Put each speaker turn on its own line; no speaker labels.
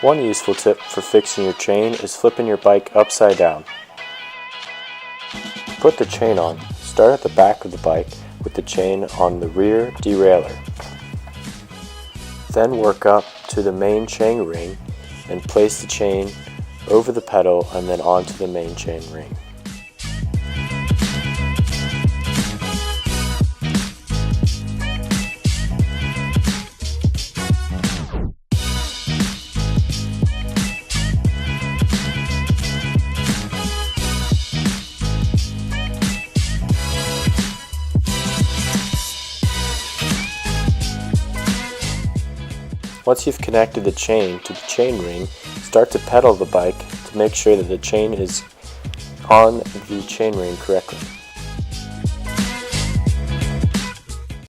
One useful tip for fixing your chain is flipping your bike upside down. To put the chain on, start at the back of the bike with the chain on the rear derailleur. Then work up to the main chain ring and place the chain over the pedal and then onto the main chain ring. Once you've connected the chain to the chain ring, start to pedal the bike to make sure that the chain is on the chain ring correctly.